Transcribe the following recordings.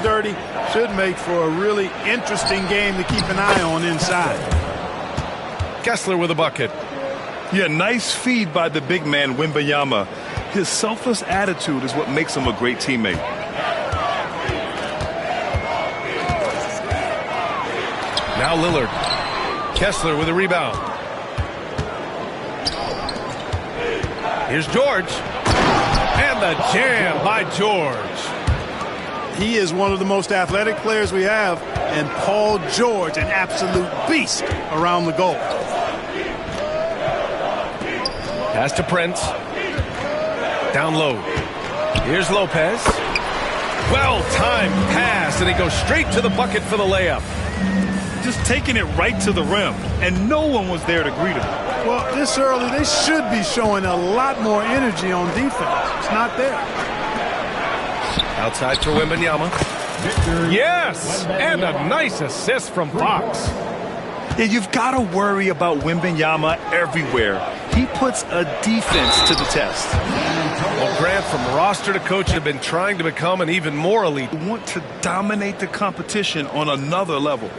dirty. Should make for a really interesting game to keep an eye on inside. Kessler with a bucket. Yeah, nice feed by the big man, Wembanyama. His selfless attitude is what makes him a great teammate. Now Lillard. Kessler with a rebound. Here's George. And the jam by George. He is one of the most athletic players we have, and Paul George, an absolute beast around the goal. Pass to Prince. Down low. Here's Lopez. Well-timed pass, and he goes straight to the bucket for the layup. Just taking it right to the rim, and no one was there to greet him. Well, this early, they should be showing a lot more energy on defense. It's not there. Outside for Wembanyama. Yes! And a nice assist from Fox. Yeah, you've got to worry about Wembanyama everywhere. He puts a defense to the test. Well, Grant, from roster to coach, have been trying to become an even more elite. You want to dominate the competition on another level.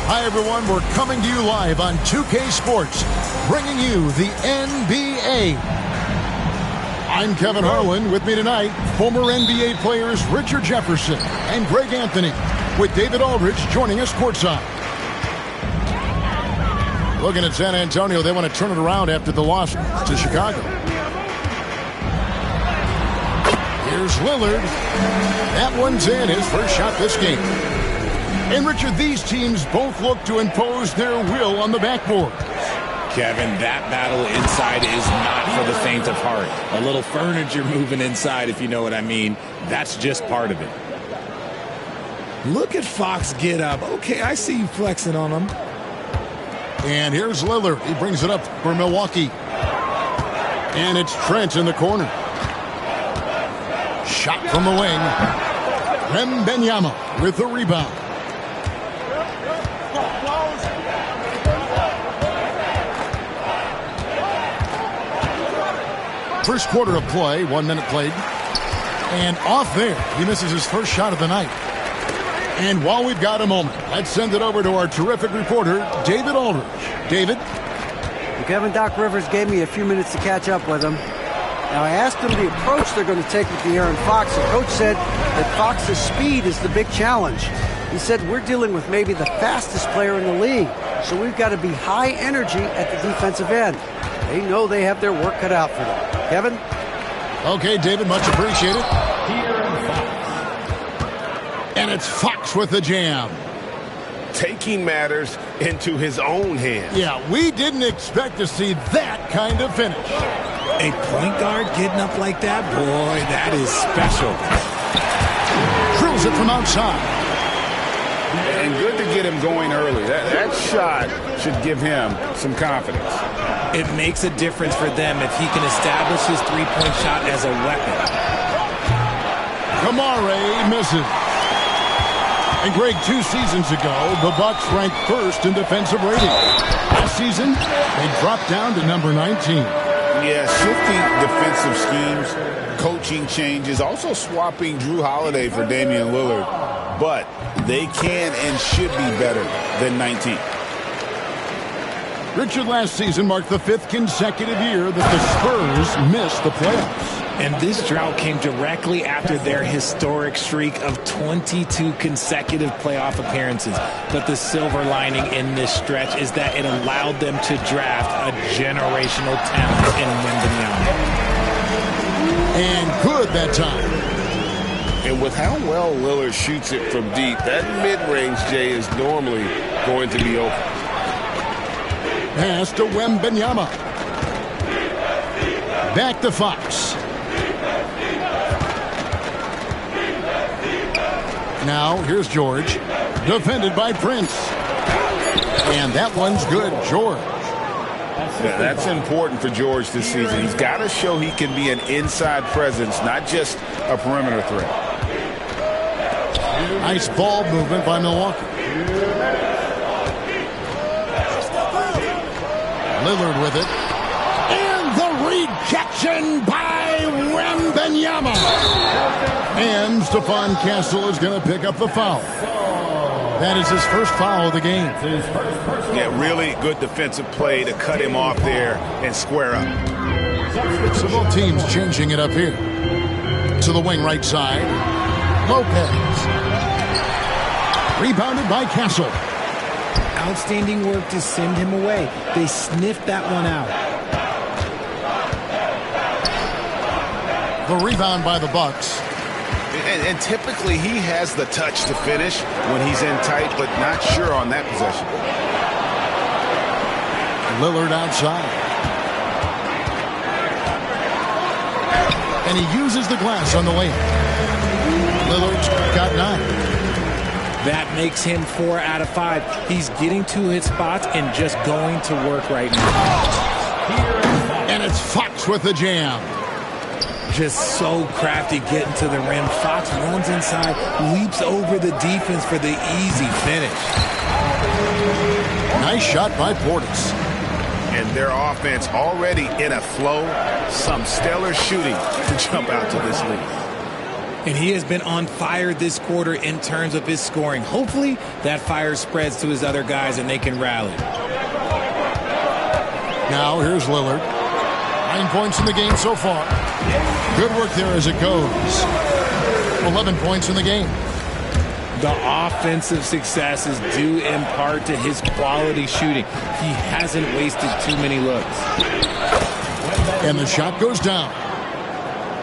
Hi, everyone. We're coming to you live on 2K Sports, bringing you the NBA. I'm Kevin Harlan. With me tonight, former NBA players Richard Jefferson and Greg Anthony, with David Aldridge joining us courtside. Looking at San Antonio, they want to turn it around after the loss to Chicago. Here's Lillard. That one's in, his first shot this game. And Richard, these teams both look to impose their will on the backboard. Kevin, that battle inside is not for the faint of heart. A little furniture moving inside, if you know what I mean. That's just part of it. Look at Fox get up. Okay, I see you flexing on him. And here's Lillard. He brings it up for Milwaukee. And it's Trent in the corner. Shot from the wing. Wembanyama with the rebound. First quarter of play, 1 minute played. And off there, he misses his first shot of the night. And while we've got a moment, let's send it over to our terrific reporter, David Aldridge. David? Well, Kevin, Doc Rivers gave me a few minutes to catch up with him. Now, I asked him the approach they're going to take with De'Aaron Fox. The coach said that Fox's speed is the big challenge. He said, we're dealing with maybe the fastest player in the league, so we've got to be high energy at the defensive end. They know they have their work cut out for them. Kevin? Okay, David, much appreciated. And it's Fox with the jam. Taking matters into his own hands. Yeah, we didn't expect to see that kind of finish. A point guard getting up like that? Boy, that is special. Drills it from outside. And good to get him going early. That shot should give him some confidence. It makes a difference for them if he can establish his three-point shot as a weapon. Kamare misses. And Greg, 2 seasons ago, the Bucks ranked first in defensive rating. Last season, they dropped down to number 19. Yeah, shifting defensive schemes, coaching changes, also swapping Drew Holiday for Damian Lillard. But they can and should be better than 19. Richard, last season marked the 5th consecutive year that the Spurs missed the playoffs. And this drought came directly after their historic streak of 22 consecutive playoff appearances. But the silver lining in this stretch is that it allowed them to draft a generational talent in Wembanyama. And good that time. And with how well Lillard shoots it from deep, that mid-range, Jay, is normally going to be open. Pass to Wembanyama. Back to Fox. Now, here's George. Defended by Prince. And that one's good, George. Yeah, that's important for George this season. He's got to show he can be an inside presence, not just a perimeter threat. Nice ball movement by Milwaukee. Lillard with it. And the rejection by Wembanyama. And Stephon Castle is going to pick up the foul. That is his first foul of the game. Yeah, really good defensive play to cut him off there and square up. So both teams changing it up here. To the wing right side. Lopez. Rebounded by Castle. Outstanding work to send him away. They sniffed that one out. The rebound by the Bucks. And typically he has the touch to finish when he's in tight, but not sure on that possession. Lillard outside. And he uses the glass on the layup. Lillard's got 9. That makes him 4 out of 5. He's getting to his spots and just going to work right now. And it's Fox with the jam. Just so crafty getting to the rim. Fox runs inside, leaps over the defense for the easy finish. Nice shot by Portis. And their offense already in a flow. Some stellar shooting to jump out to this lead. And he has been on fire this quarter in terms of his scoring. Hopefully that fire spreads to his other guys and they can rally. Now here's Lillard. 9 points in the game so far. Good work there as it goes. 11 points in the game. The offensive success is due in part to his quality shooting. He hasn't wasted too many looks. And the shot goes down.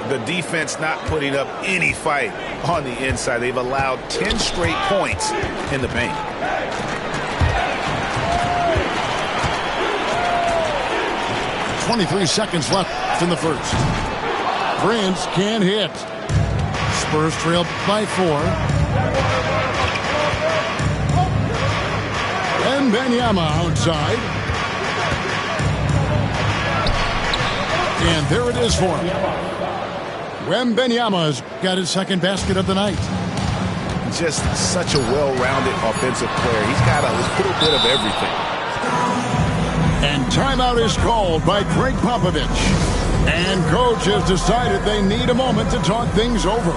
The defense not putting up any fight on the inside. They've allowed 10 straight points in the paint. .23 seconds left in the first. Prince can't hit. Spurs trail by 4. And Wembanyama outside. And there it is for him. Wembanyama's got his second basket of the night. Just such a well-rounded offensive player. He's got a little bit of everything. And timeout is called by Greg Popovich. And coach has decided they need a moment to talk things over.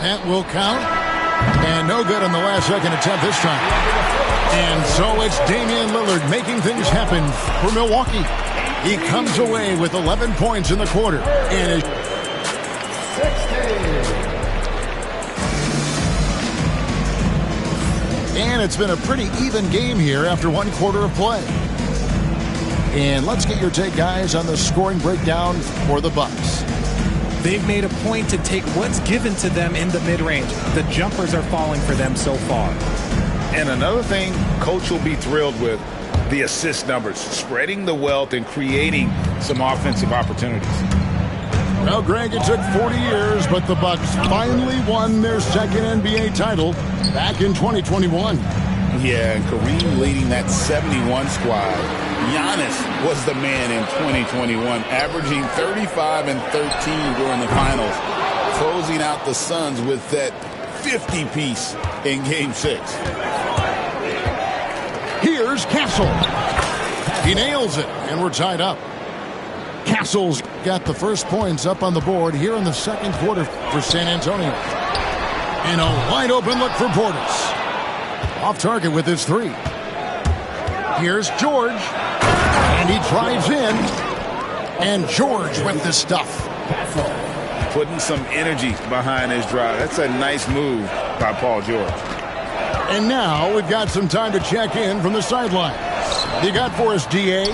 That will count. And no good on the last second attempt this time. And so it's Damian Lillard making things happen for Milwaukee. He comes away with 11 points in the quarter. And it's been a pretty even game here after one quarter of play. And let's get your take, guys, on the scoring breakdown for the Bucks. They've made a point to take what's given to them in the mid-range. The jumpers are falling for them so far. And another thing coach will be thrilled with, the assist numbers, spreading the wealth and creating some offensive opportunities. Well, Greg, it took 40 years, but the Bucks finally won their second NBA title back in 2021. Yeah, and Kareem leading that 71 squad. Giannis was the man in 2021, averaging 35 and 13 during the finals, closing out the Suns with that 50-piece in Game 6. Here's Castle. He nails it, and we're tied up. Castle's got the first points up on the board here in the second quarter for San Antonio. And a wide-open look for Portis. Off target with his 3. Here's George. And he drives in. And George with the stuff. Putting some energy behind his drive. That's a nice move by Paul George. And now we've got some time to check in from the sidelines. You got for us, D.A.?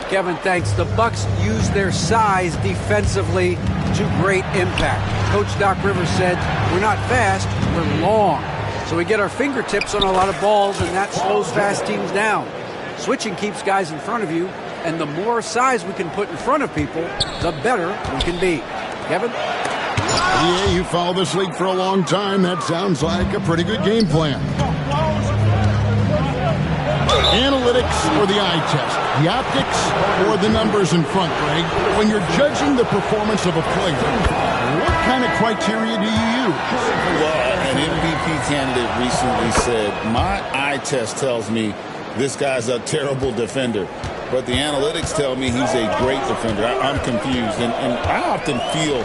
Kevin, thanks. The Bucks use their size defensively to great impact. Coach Doc Rivers said, we're not fast, we're long. So we get our fingertips on a lot of balls, and that slows fast teams down. Switching keeps guys in front of you, and the more size we can put in front of people, the better we can be. Kevin? Yeah, you followed this league for a long time. That sounds like a pretty good game plan. Analytics or the eye test? The optics or the numbers in front, Greg? When you're judging the performance of a player, what kind of criteria do you use? Well, an MVP candidate recently said, my eye test tells me this guy's a terrible defender, but the analytics tell me he's a great defender. I'm confused, and I often feel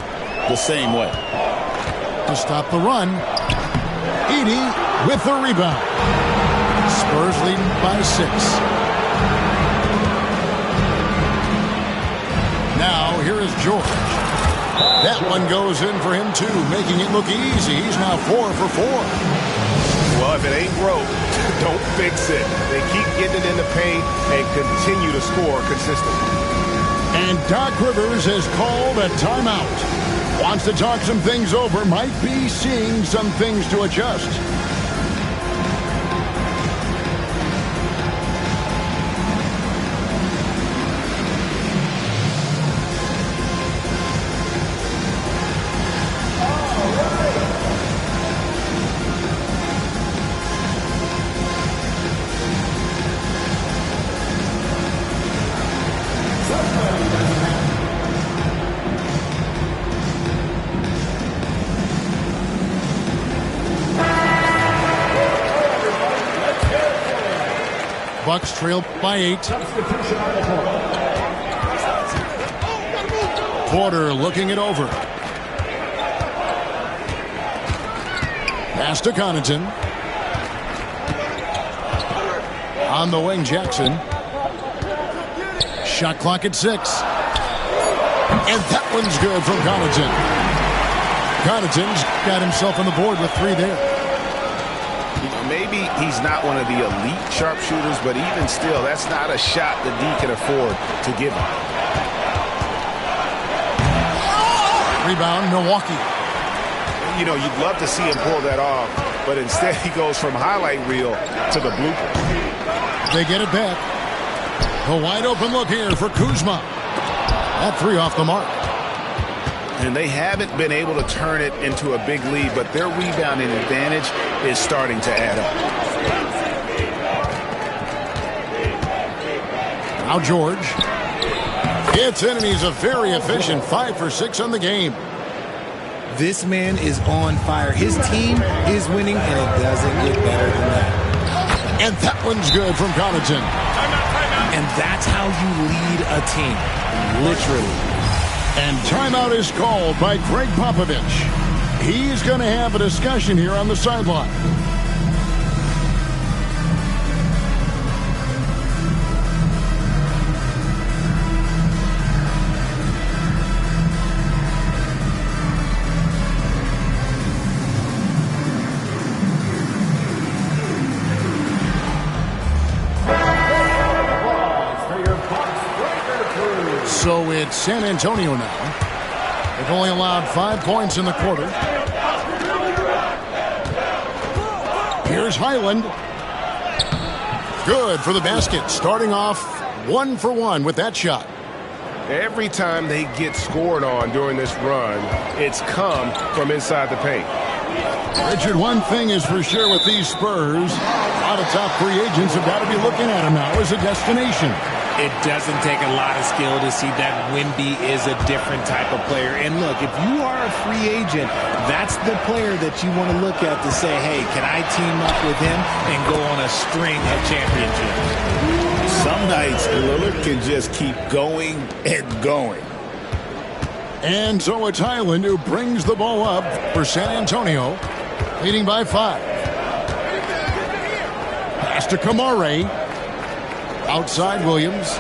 the same way. To stop the run, Edey with the rebound. Spurs leading by 6. Now, here is George. That one goes in for him, too, making it look easy. He's now 4 for 4. Well, if it ain't broke, don't fix it. They keep getting it in the paint and continue to score consistently. And Doc Rivers has called a timeout. Wants to talk some things over, might be seeing some things to adjust. Bucks trail by 8. Porter looking it over. Pass to Connaughton. On the wing, Jackson. Shot clock at 6. And that one's good from Connaughton. Connaughton's got himself on the board with 3 there. Maybe he's not one of the elite sharpshooters, but even still, that's not a shot that D can afford to give him. Rebound, Milwaukee. You know, you'd love to see him pull that off, but instead he goes from highlight reel to the blooper. They get it back. A wide open look here for Kuzma. That 3 off the mark. And they haven't been able to turn it into a big lead, but their rebounding advantage is starting to add up. Now George. Gets in, and he's a very efficient 5 for 6 on the game. This man is on fire. His team is winning, and it doesn't get better than that. And that one's good from Connaughton. And that's how you lead a team, literally. And timeout is called by Greg Popovich. He's going to have a discussion here on the sideline. So it's San Antonio now. They've only allowed 5 points in the quarter. Here's Highland. Good for the basket. Starting off 1 for 1 with that shot. Every time they get scored on during this run, it's come from inside the paint. Richard, one thing is for sure with these Spurs, a lot of top free agents have got to be looking at them now as a destination. It doesn't take a lot of skill to see that Wemby is a different type of player. And look, if you are a free agent, that's the player that you want to look at to say, hey, can I team up with him and go on a string of championships? Some nights, Lillard can just keep going and going. And so it's Highland who brings the ball up for San Antonio, leading by 5. Pass to Kamare. Outside Williams.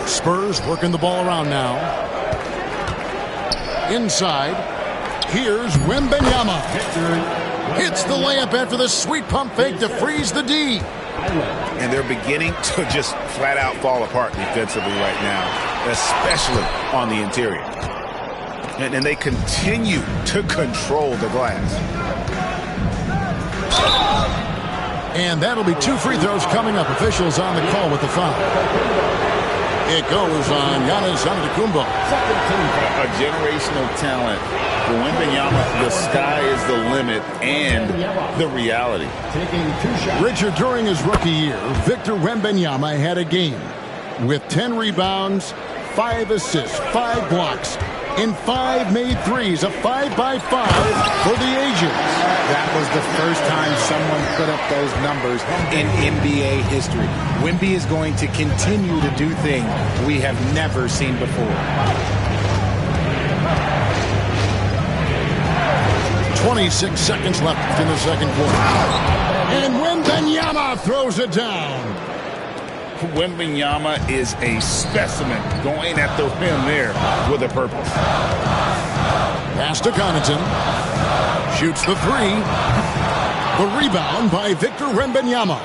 Spurs working the ball around now. Inside. Here's Wembanyama. Hits the layup after the sweet pump fake to freeze the D. And they're beginning to just flat out fall apart defensively right now, especially on the interior. And they continue to control the glass. And that'll be 2 free throws coming up. Officials on the call with the foul. It goes on Giannis Antetokounmpo. A generational talent. For Wembanyama, the sky is the limit and the reality. Richard, during his rookie year, Victor Wembanyama had a game with 10 rebounds, 5 assists, 5 blocks, and 5 made threes. A 5-by-5 for the Asians. That was the first time someone put up those numbers in NBA history. Wemby is going to continue to do things we have never seen before. 26 seconds left in the second quarter. And Wembanyama throws it down. Wembanyama is a specimen going at the rim there with a purpose. Pass to Connaughton. Shoots the 3. The rebound by Victor Wembanyama.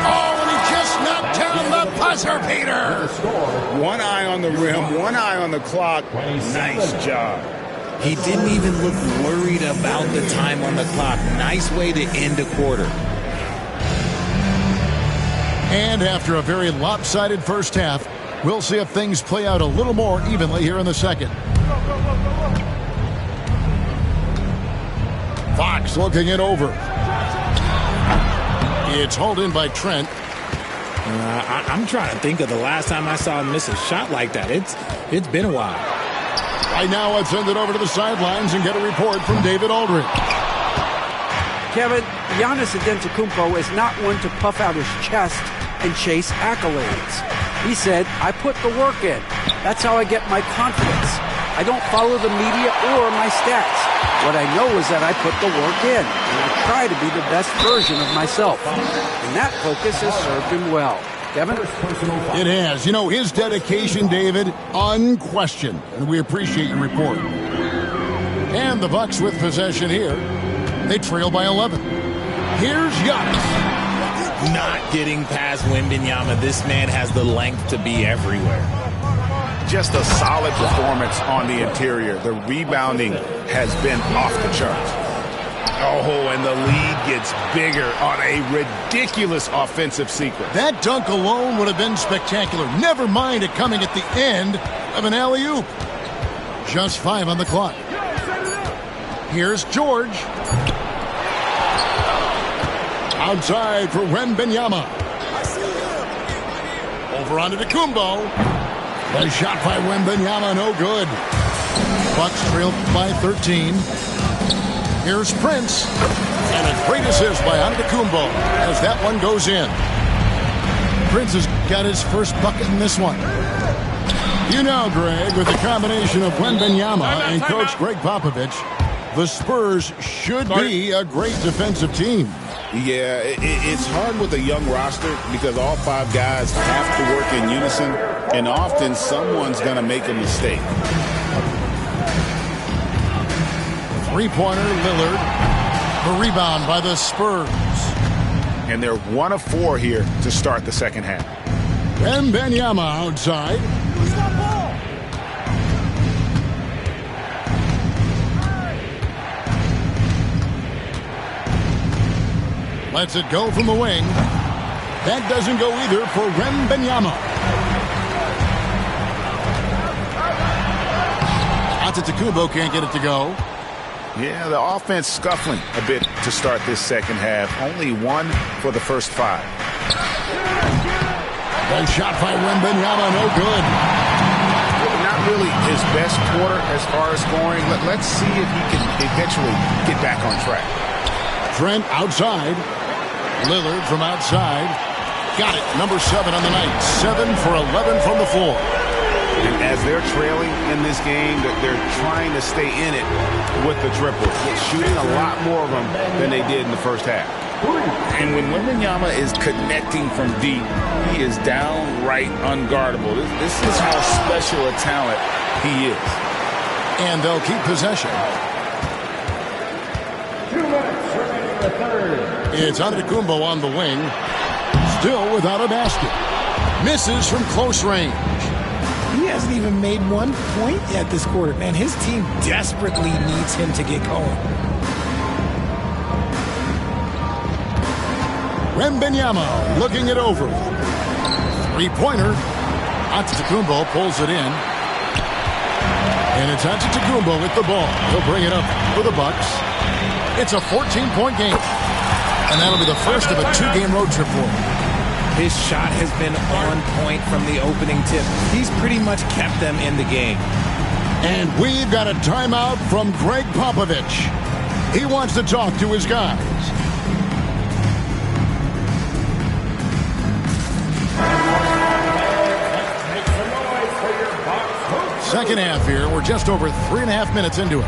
Oh, and he just knocked down the buzzer beater. One eye on the rim, one eye on the clock. Nice job. He didn't even look worried about the time on the clock. Nice way to end a quarter. And after a very lopsided first half, we'll see if things play out a little more evenly here in the second. Fox looking it over. It's hauled in by Trent. I'm trying to think of the last time I saw him miss a shot like that. It's been a while. Right now, let's send it over to the sidelines and get a report from David Aldridge. Kevin, Giannis Antetokounmpo is not one to puff out his chest and chase accolades. He said, I put the work in. That's how I get my confidence. I don't follow the media or my stats. What I know is that I put the work in, and I try to be the best version of myself. And that focus has served him well. Kevin? It has. You know, his dedication, David, unquestioned. And we appreciate your report. And the Bucks with possession here. They trail by 11. Here's Giannis. Not getting past Wembanyama. This man has the length to be everywhere. Just a solid performance on the interior. The rebounding has been off the charts. Oh, and the lead gets bigger on a ridiculous offensive sequence. That dunk alone would have been spectacular. Never mind it coming at the end of an alley-oop. Just 5 on the clock. Here's George. Outside for Wembanyama. Over onto Antetokounmpo. The shot by Wembanyama, no good. Bucks trail by 13. Here's Prince. And a great assist by Antetokounmpo as that one goes in. Prince has got his first bucket in this one. You know, Greg, with the combination of Wembanyama and Coach Greg Popovich, the Spurs should be a great defensive team. Yeah, it's hard with a young roster because all 5 guys have to work in unison, and often someone's going to make a mistake. Three-pointer, Lillard. The rebound by the Spurs. And they're 1 of 4 here to start the second half. Wembanyama outside. Lets it go from the wing. That doesn't go either for Wembanyama. Antetokounmpo can't get it to go. Yeah, the offense scuffling a bit to start this second half. Only 1 for the first 5. One shot by Wembanyama, no good. Not really his best quarter as far as scoring. Let's see if he can eventually get back on track. Trent outside. Lillard from outside. Got it. Number 7 on the night. 7 for 11 from the floor. And as they're trailing in this game, they're trying to stay in it with the triples. Shooting a lot more of them than they did in the first half. And when Wembanyama is connecting from deep, he is downright unguardable. This is how special a talent he is. And they'll keep possession. 2 minutes remaining in the third. It's Antetokounmpo on the wing. Still without a basket. Misses from close range. He hasn't even made 1 point yet this quarter. Man, his team desperately needs him to get going. Wembanyama looking it over. Three-pointer. Antetokounmpo pulls it in. And it's Antetokounmpo with the ball. He'll bring it up for the Bucks. It's a 14-point game. And that'll be the first of a 2-game road trip for him. His shot has been on point from the opening tip. He's pretty much kept them in the game. And we've got a timeout from Greg Popovich. He wants to talk to his guys. Second half here. We're just over 3.5 minutes into it.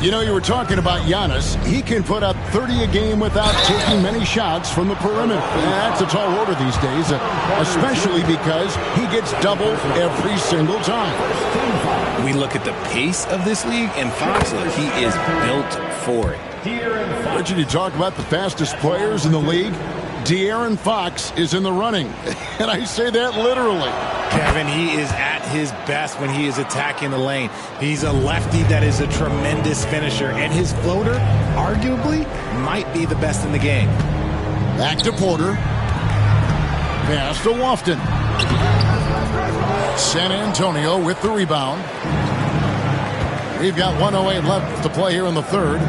You know, you were talking about Giannis. He can put up 30 a game without taking many shots from the perimeter. That's a tall order these days, especially because he gets double every single time. We look at the pace of this league, and Fox, he is built for it. Richard, you talk about the fastest players in the league. De'Aaron Fox is in the running, and I say that literally. Kevin, he is at his best when he is attacking the lane. He's a lefty that is a tremendous finisher, and his floater, arguably, might be the best in the game. Back to Porter. Pass to Lofton. San Antonio with the rebound. We've got 1:08 left to play here in the third.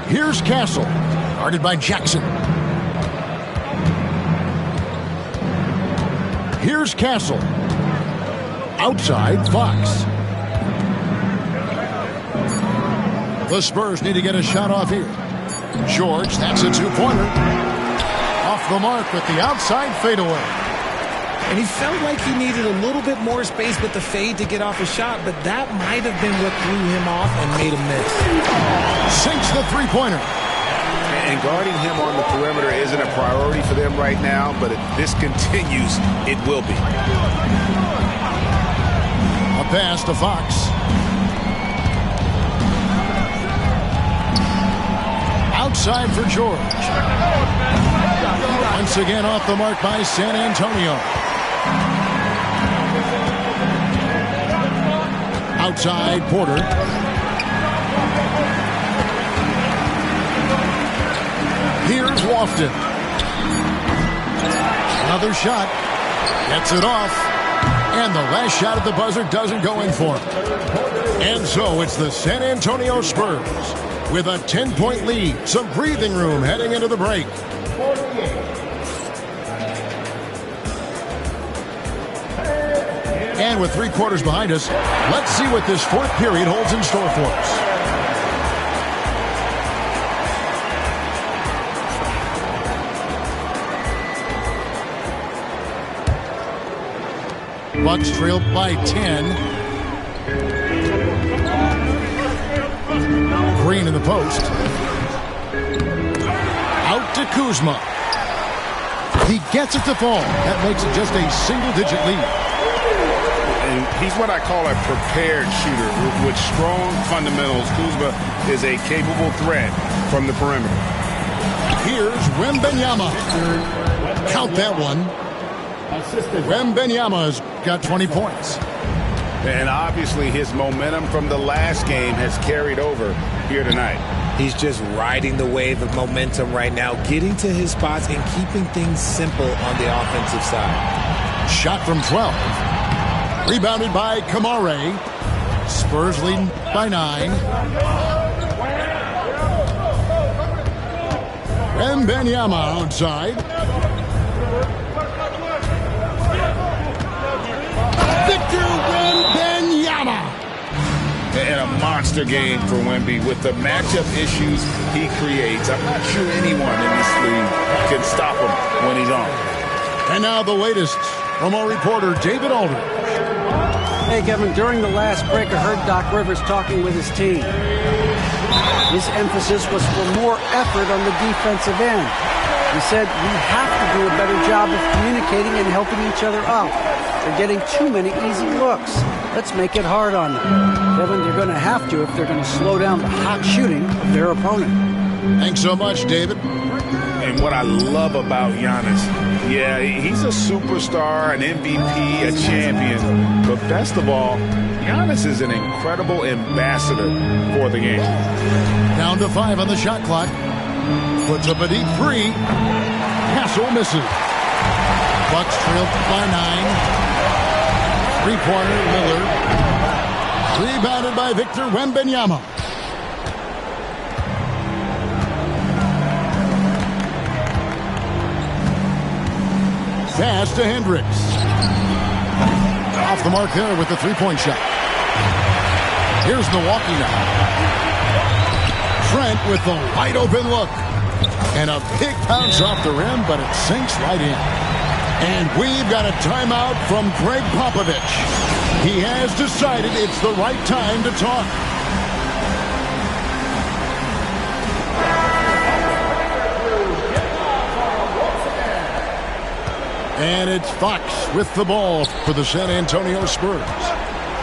Here's Castle, guarded by Jackson. Here's Castle. Outside, Fox. The Spurs need to get a shot off here. George, that's a two-pointer. Off the mark with the outside fadeaway. And he felt like he needed a little bit more space with the fade to get off a shot, but that might have been what threw him off and made him miss. Sinks the three-pointer. And guarding him on the perimeter isn't a priority for them right now, but if this continues, it will be. A pass to Fox. Outside for George. Once again off the mark by San Antonio. Outside, Porter. Here's Lofton. Another shot. Gets it off. And the last shot at the buzzer doesn't go in for him. And so it's the San Antonio Spurs with a 10-point lead. Some breathing room heading into the break. And with 3 quarters behind us, let's see what this fourth period holds in store for us. Bucks trail by 10. Green in the post. Out to Kuzma. He gets it to fall. That makes it just a single-digit lead. And he's what I call a prepared shooter. With strong fundamentals, Kuzma is a capable threat from the perimeter. Here's Wembanyama. Count that one. Wembanyama's got 20 points. And obviously his momentum from the last game has carried over here tonight. He's just riding the wave of momentum right now, getting to his spots and keeping things simple on the offensive side. Shot from 12. Rebounded by Kamare. Spurs leading by 9. Wembanyama outside. Victor Wembanyama. And a monster game for Wemby with the matchup issues he creates. I'm not sure anyone in this league can stop him when he's on. And now the latest from our reporter, David Aldridge. Hey, Kevin, during the last break, I heard Doc Rivers talking with his team. His emphasis was for more effort on the defensive end. He said, we have to do a better job of communicating and helping each other out. They're getting too many easy looks. Let's make it hard on them. Kevin, they're going to have to if they're going to slow down the hot shooting of their opponent. Thanks so much, David. And what I love about Giannis, yeah, he's a superstar, an MVP, a champion. But best of all, Giannis is an incredible ambassador for the game. Down to 5 on the shot clock. Puts up a deep 3. Castle misses. Bucks trail by 9. 3-pointer, Lillard. Rebounded by Victor Wembanyama. Pass to Hendricks. Off the mark there with the 3-point shot. Here's Milwaukee now. Trent with the wide open look. And a big bounce off the rim, but it sinks right in. And we've got a timeout from Greg Popovich. He has decided it's the right time to talk. And it's Fox with the ball for the San Antonio Spurs.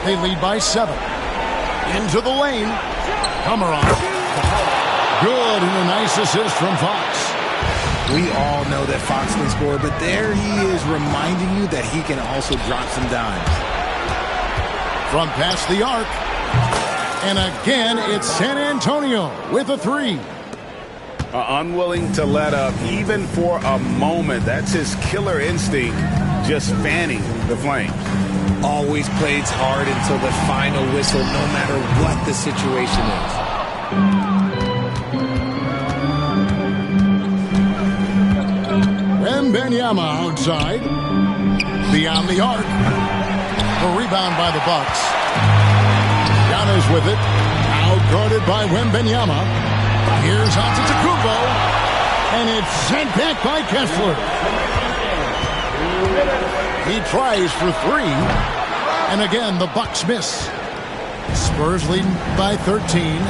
They lead by 7. Into the lane. Komarov. Good, and a nice assist from Fox. We all know that Fox can score, but there he is reminding you that he can also drop some dimes. From past the arc. And again, it's San Antonio with a 3. Unwilling to let up even for a moment. That's his killer instinct, just fanning the flames. Always plays hard until the final whistle, no matter what the situation is. Wembanyama outside. Beyond the arc. The rebound by the Bucks. Giannis with it. Out-guarded by Wembanyama. Here's Antetokounmpo. And it's sent back by Kessler. He tries for three. And again, the Bucks miss. Spurs leading by 13.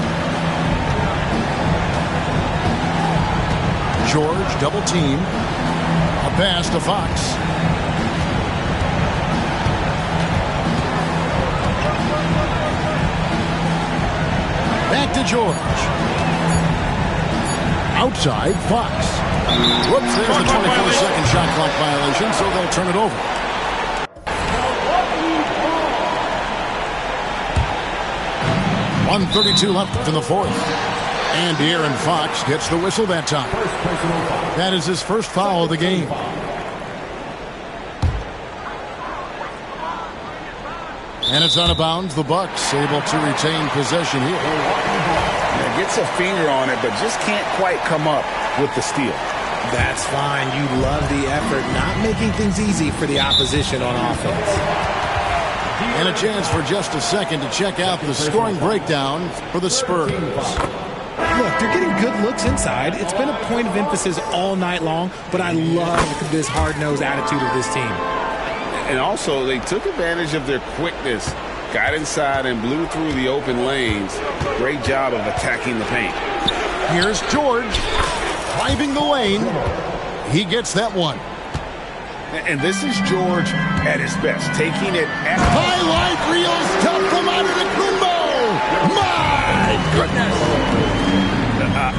George double team. A pass to Fox. Back to George. Outside, Fox. Whoops, there's a 24-second shot clock violation, so they'll turn it over. .132 left in the fourth. And De'Aaron Fox gets the whistle that time. That is his first foul of the game. And it's out of bounds. The Bucks able to retain possession here. Yeah, gets a finger on it, but just can't quite come up with the steal. That's fine. You love the effort, not making things easy for the opposition on offense. And a chance for just a second to check out the scoring breakdown for the Spurs. Look, they're getting good looks inside. It's been a point of emphasis all night long, but I love this hard-nosed attitude of this team. And also, they took advantage of their quickness, got inside and blew through the open lanes. Great job of attacking the paint. Here's George driving the lane. He gets that one. And this is George at his best, taking it at highlight reel stuff from Antetokounmpo. My goodness.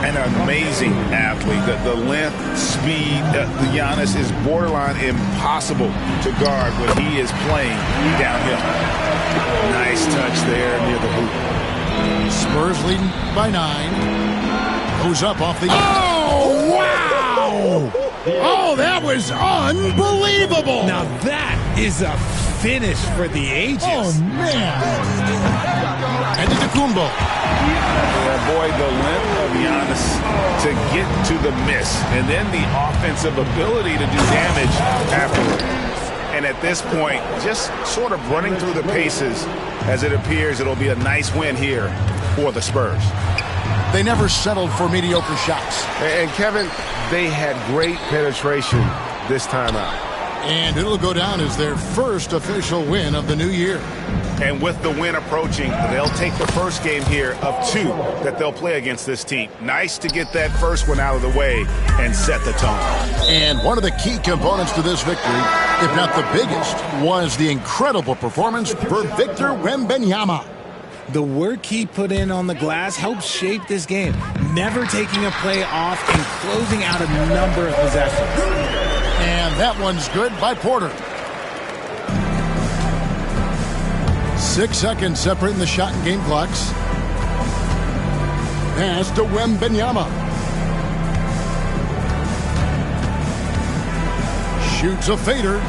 An amazing athlete. The length, speed, the Giannis is borderline impossible to guard when he is playing downhill. Nice touch there near the hoop. Spurs leading by 9. Goes up off the... Oh, wow! Oh, that was unbelievable! Now that is a finish for the ages. Oh, man. Antetokounmpo. Boy, the length of Giannis to get to the miss, and then the offensive ability to do damage afterward. And at this point, just sort of running through the paces as it appears it'll be a nice win here for the Spurs. They never settled for mediocre shots. And Kevin, they had great penetration this time out. And it'll go down as their first official win of the new year. And with the win approaching, they'll take the first game here of 2 that they'll play against this team. Nice to get that first one out of the way and set the tone. And one of the key components to this victory, if not the biggest, was the incredible performance for Victor Wembanyama. The work he put in on the glass helped shape this game, never taking a play off and closing out a number of possessions. And that one's good by Porter. 6 seconds separating the shot and game clocks. Pass to Wembanyama. Shoots a fader.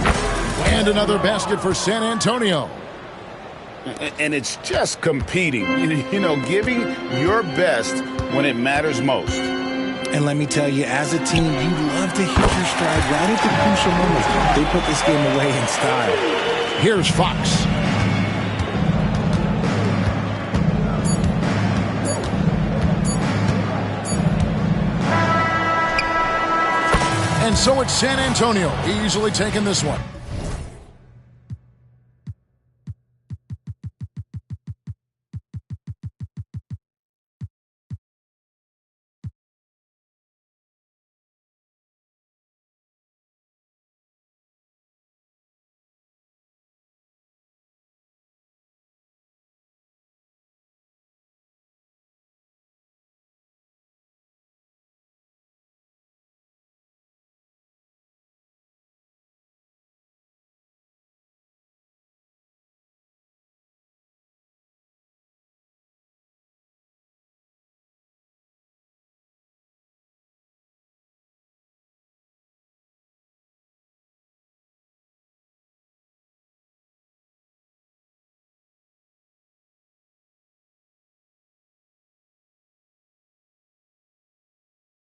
And another basket for San Antonio. And it's just competing, you know, giving your best when it matters most. And let me tell you, as a team, you love to hit your stride right at the crucial moments. They put this game away in style. Here's Fox. And so it's San Antonio easily taking this one.